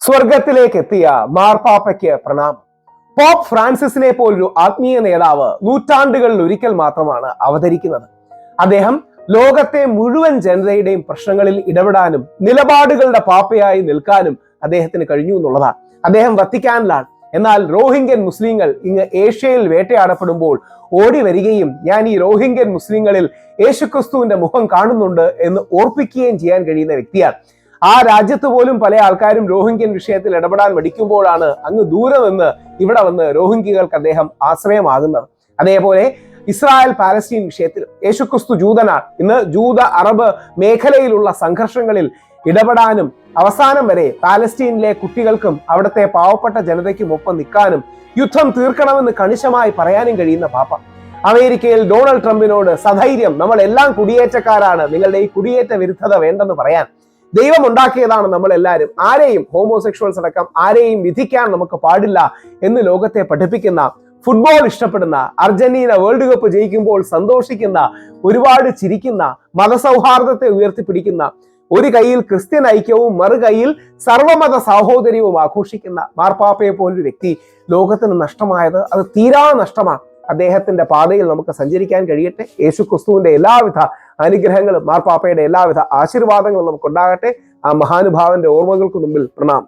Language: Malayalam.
സ്വർഗത്തിലേക്ക് എത്തിയ മാർപ്പാപ്പയ്ക്ക് പ്രണാമം. പോപ്പ് ഫ്രാൻസിസിനെ പോലൊരു ആത്മീയ നേതാവ് നൂറ്റാണ്ടുകളിൽ ഒരിക്കൽ മാത്രമാണ് അവതരിക്കുന്നത്. അദ്ദേഹം ലോകത്തെ മുഴുവൻ ജനതയുടെയും പ്രശ്നങ്ങളിൽ ഇടപെടാനും നിലപാടുകളുടെ പാപ്പയായി നിൽക്കാനും അദ്ദേഹത്തിന് കഴിഞ്ഞു എന്നുള്ളതാണ്. അദ്ദേഹം വത്തിക്കാനിലാണ്. എന്നാൽ റോഹിംഗ്യൻ മുസ്ലിങ്ങൾ ഇങ്ങ് ഏഷ്യയിൽ വേട്ടയാടപ്പെടുമ്പോൾ ഓടി വരികയും ഞാൻ ഈ റോഹിംഗ്യൻ മുസ്ലിങ്ങളിൽ യേശുക്രിസ്തുവിന്റെ മുഖം കാണുന്നുണ്ട് എന്ന് ഓർപ്പിക്കുകയും ചെയ്യാൻ കഴിയുന്ന വ്യക്തിയാണ്. ആ രാജ്യത്ത് പോലും പല ആൾക്കാരും റോഹിംഗ്യൻ വിഷയത്തിൽ ഇടപെടാൻ മടിക്കുമ്പോഴാണ് അങ്ങ് ദൂരെ നിന്ന് ഇവിടെ വന്ന് റോഹിംഗ്യകൾക്ക് അദ്ദേഹം ആശ്രയമാകുന്നത്. അതേപോലെ ഇസ്രായേൽ പാലസ്തീൻ വിഷയത്തിൽ യേശുക്രിസ്തു ജൂതനാണ്. ഇന്ന് ജൂത അറബ് മേഖലയിലുള്ള സംഘർഷങ്ങളിൽ ഇടപെടാനും അവസാനം വരെ പാലസ്തീനിലെ കുട്ടികൾക്കും അവിടുത്തെ പാവപ്പെട്ട ജനതയ്ക്കും ഒപ്പം നിൽക്കാനും യുദ്ധം തീർക്കണമെന്ന് കണിശമായി പറയാനും കഴിയുന്ന പാപ്പ. അമേരിക്കയിൽ ഡൊണാൾഡ് ട്രംപിനോട് സധൈര്യം നമ്മൾ എല്ലാം കുടിയേറ്റക്കാരാണ്, നിങ്ങളുടെ ഈ കുടിയേറ്റ വിരുദ്ധത വേണ്ടെന്ന് പറയാൻ ദൈവം ഉണ്ടാക്കിയതാണ് നമ്മൾ എല്ലാവരും, ആരെയും ഹോമോസെക്ഷൽസ് അടക്കം ആരെയും വിധിക്കാൻ നമുക്ക് പാടില്ല എന്ന് ലോകത്തെ പഠിപ്പിക്കുന്ന, ഫുട്ബോൾ ഇഷ്ടപ്പെടുന്ന, അർജന്റീന വേൾഡ് കപ്പ് ജയിക്കുമ്പോൾ സന്തോഷിക്കുന്ന, ഒരുപാട് ചിരിക്കുന്ന, മതസൗഹാർദ്ദത്തെ ഉയർത്തിപ്പിടിക്കുന്ന, ഒരു കൈയിൽ ക്രിസ്ത്യൻ ഐക്യവും മറു കൈയിൽ സർവമത സാഹോദര്യവും ആഘോഷിക്കുന്ന മാർപ്പാപ്പയെ പോലൊരു വ്യക്തി ലോകത്തിന് നഷ്ടമായത് അത് തീരാ നഷ്ടമാണ്. അദ്ദേഹത്തിന്റെ പാതയിൽ നമുക്ക് സഞ്ചരിക്കാൻ കഴിയട്ടെ. യേശു ക്രിസ്തുവിന്റെ എല്ലാവിധ അനുഗ്രഹങ്ങളും മാർപ്പാപ്പയുടെ എല്ലാവിധ ആശീർവാദങ്ങളും നമുക്കുണ്ടാകട്ടെ. ആ മഹാനുഭാവന്റെ ഓർമ്മകൾക്ക് മുമ്പിൽ പ്രണാമം.